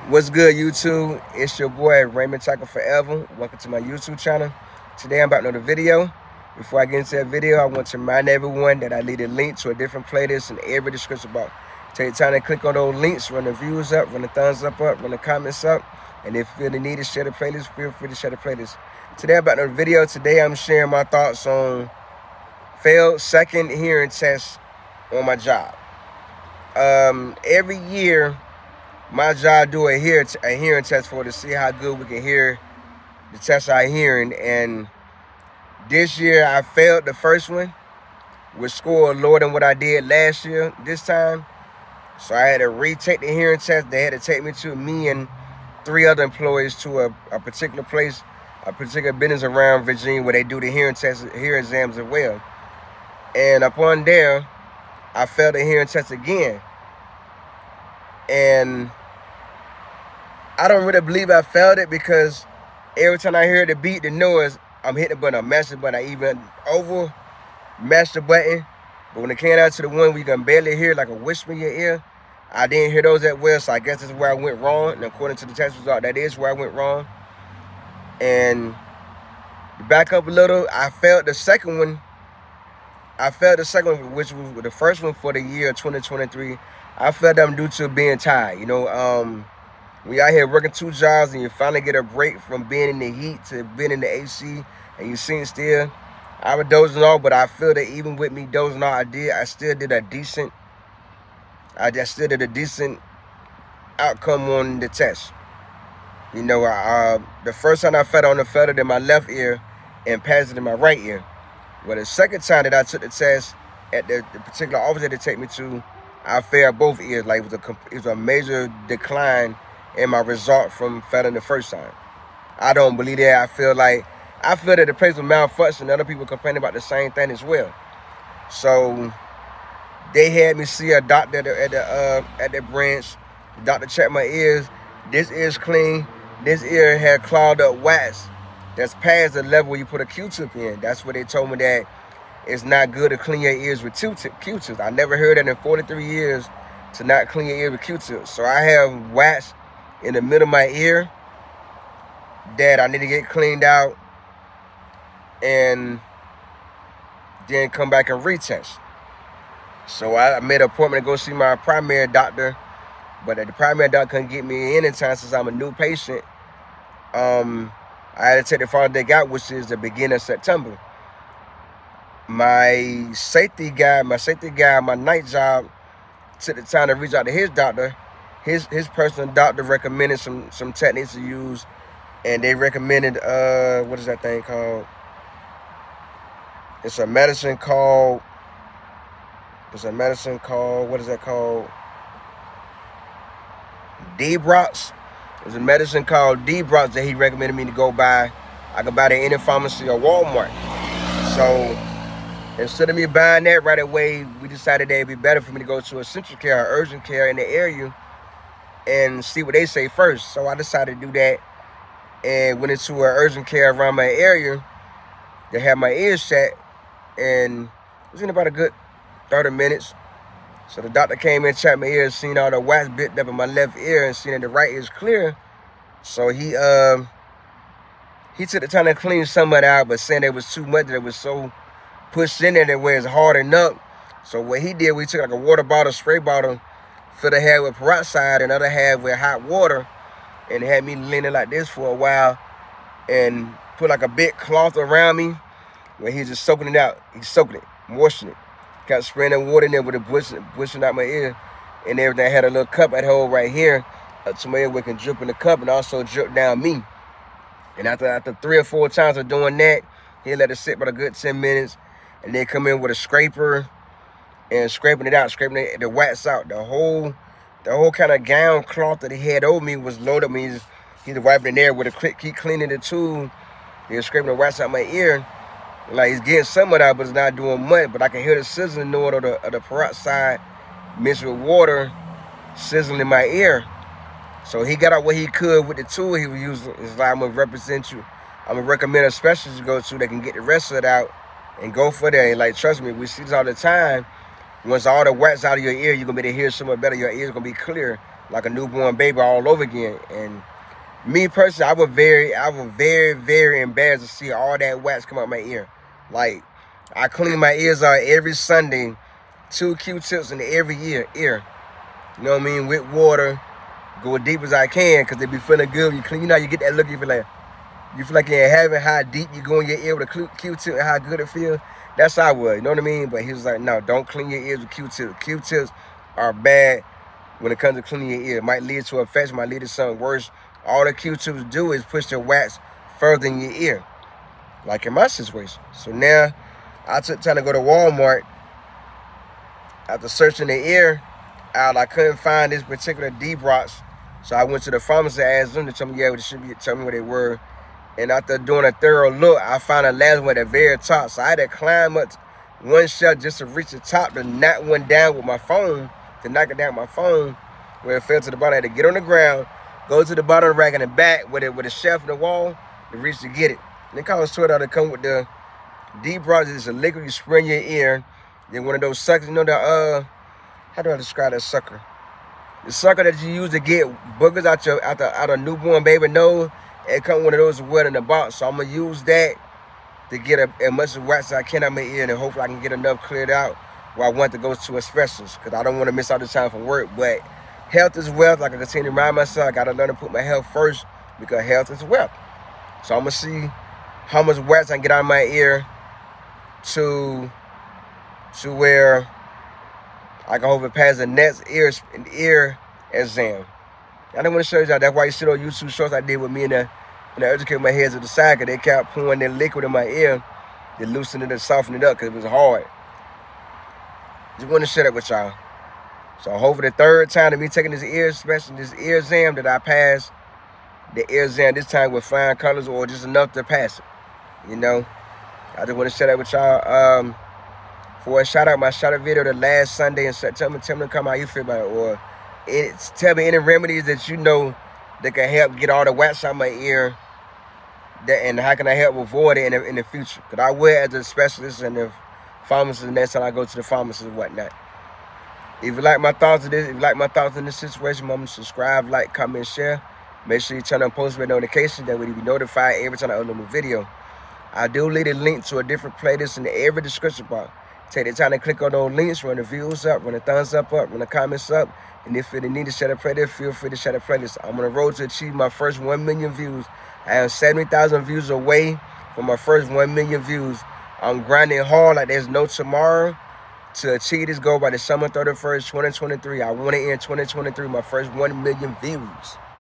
What's good, YouTube? It's your boy Raymond Tackle Forever. Welcome to my YouTube channel. Today I'm about to do the video. Before I get into that video, I want to remind everyone that I leave a link to a different playlist in every description box. Take time to click on those links, run the views up, run the thumbs up, run the comments up, and if you feel the need to share the playlist, feel free to share the playlist. Today I'm about to do the video. Today I'm sharing my thoughts on failed second hearing test on my job. Every year, my job do a hearing test to see how good we can hear the test our hearing. And this year I failed the first one, which scored lower than what I did last year this time. So I had to retake the hearing test. They had to take me and 3 other employees to a particular place, a particular business around Virginia where they do the hearing exams as well. And upon there, I failed the hearing test again. And I don't really believe I failed it because every time I hear the beat, the noise, I'm hitting the button, I mash the button, I even over mash the button. But when it came out to the one where you can barely hear, like a whisper in your ear, I didn't hear those that well, so I guess that's where I went wrong. And according to the test result, that is where I went wrong. And to back up a little, I failed the second one. Which was the first one for the year 2023. I failed them due to being tired. You know, we out here working 2 jobs and you finally get a break from being in the heat to being in the AC and you sitting still. I was dozing off, but I feel that even with me dozing off, I still did a decent outcome on the test. You know, the first time I felt it in my left ear and passed it in my right ear. Well, the second time that I took the test at the particular office that they take me to, I failed both ears. Like it was a major decline in my result from failing the first time. I don't believe that. I feel that the place was malfunctioning. Other people complaining about the same thing as well. So they had me see a doctor at the branch. The doctor checked my ears. This ear's clean. This ear had clogged up wax that's past the level where you put a Q-tip in. That's what they told me, that it's not good to clean your ears with Q-tips. I never heard that in 43 years, to not clean your ear with Q-tips. So I have wax in the middle of my ear that I need to get cleaned out and then come back and retest. So I made an appointment to go see my primary doctor, but the primary doctor couldn't get me in time since I'm a new patient. I had to take the farthest they got, which is the beginning of September. My safety guy, my night job, took the time to reach out to his doctor. His personal doctor recommended some techniques to use, and they recommended what is that thing called? It's a medicine called what is that called? D-Brox. There's a medicine called D-Brox that he recommended me to go buy. I could buy it in any pharmacy or Walmart. So instead of me buying that right away, we decided that it'd be better for me to go to a central care or urgent care in the area and see what they say first. So I decided to do that and went into an urgent care around my area. They had my ears checked, and it was in about a good 30 minutes. So the doctor came in, checked my ears, seen all the wax bit up in my left ear, and seen that the right ear is clear. So he took the time to clean some of it out, but saying there was too much, that it was so pushed in there that where it's hardened up. So what he did, we took like a water bottle, spray bottle, filled the half with peroxide, and the other half with hot water, and had me leaning like this for a while, and put like a big cloth around me, where he's just soaking it out. He's soaking it, moistening it. Got spraying that water in there with it bushing out my ear and everything. I had a little cup at home right here, so my ear we can drip in the cup and also drip down me. And after 3 or 4 times of doing that, he let it sit for a good 10 minutes, and then come in with a scraper and scraping it out, scraping the wax out. The whole kind of gown cloth that he had over me was loaded. He's wiping in there with a keep cleaning the tube. He's scraping the wax out my ear. Like, he's getting some of that, but it's not doing much. But I can hear the sizzling noise of the peroxide mixed with water sizzling in my ear. So he got out what he could with the tool he was using. It's like, I'm going to represent you. I'm going to recommend a specialist to go to that can get the rest of it out and go for that. And like, trust me, we see this all the time. Once all the wax out of your ear, you're going to be able to hear so much better. Your ear's going to be clear. like a newborn baby all over again. And me personally, I was very, very embarrassed to see all that wax come out my ear. Like, I clean my ears out every Sunday, 2 Q-tips in every ear. You know what I mean? With water, go as deep as I can, because they be feeling good when you clean. You know, you get that look, you feel like you're in heaven, how deep you go in your ear with a Q-tip and how good it feels. That's how I was, you know what I mean? But he was like, no, don't clean your ears with Q-tips. Q-tips are bad when it comes to cleaning your ear. It might lead to infection, might lead to something worse. All the Q-tips do is push the wax further in your ear, like in my situation. So now, I took time to go to Walmart. After searching the ear out, I couldn't find this particular D-Brox. So I went to the pharmacy and asked them to tell me, yeah, tell me where they were. And after doing a thorough look, I found the last one at the very top. So I had to climb up one shelf just to reach the top to knock one down with my phone, to knock it down with my phone, where it fell to the bottom. I had to get on the ground, go to the bottom of the rack in the back with a shelf in the wall to reach to get it. And it cost $12 to come with the D-Brox. Is a liquid you spray in your ear. Then one of those suckers, you know, how do I describe that sucker? The sucker that you use to get boogers out a newborn baby nose. It comes one of those wet in the box. So I'm going to use that to get as much wax as I can out my ear, and hopefully I can get enough cleared out where I want to go to a specialist, because I don't want to miss out the time from work. But health is wealth. Like I continue to remind myself, I got to learn to put my health first, because health is wealth. So I'm going to see how much wax I can get out of my ear to where I can hopefully pass the next ear exam. I didn't want to show y'all. That's why you see those YouTube shorts I did with me and the educate my heads to the side, because they kept pouring that liquid in my ear to loosen it and soften it up, because it was hard. Just want to share that with y'all. So hopefully the third time to me taking this ear exam that I passed the ear exam this time with flying colors, or just enough to pass it. You know, I just want to share that with y'all. For a shout out, my shout out video the last Sunday in September. Tell me to come how you feel about it, or tell me any remedies that you know that can help get all the wax out my ear, and how can I help avoid it in the future? Because I will, as a specialist and the pharmacist, next time I go to the pharmacist and whatnot. If you like my thoughts of this, if you like my thoughts in this situation, remember to subscribe, like, comment, share. Make sure you turn on post notifications, that way you'll be notified every time I upload a new video. I do leave a link to a different playlist in every description box. Take the time to click on those links, run the views up, run the thumbs up, run the comments up. And if you need to share the playlist, feel free to share the playlist. I'm on the road to achieve my first 1 million views. I am 70,000 views away from my first 1 million views. I'm grinding hard like there's no tomorrow to achieve this goal by December 31st, 2023. I want to end 2023 my first 1 million views.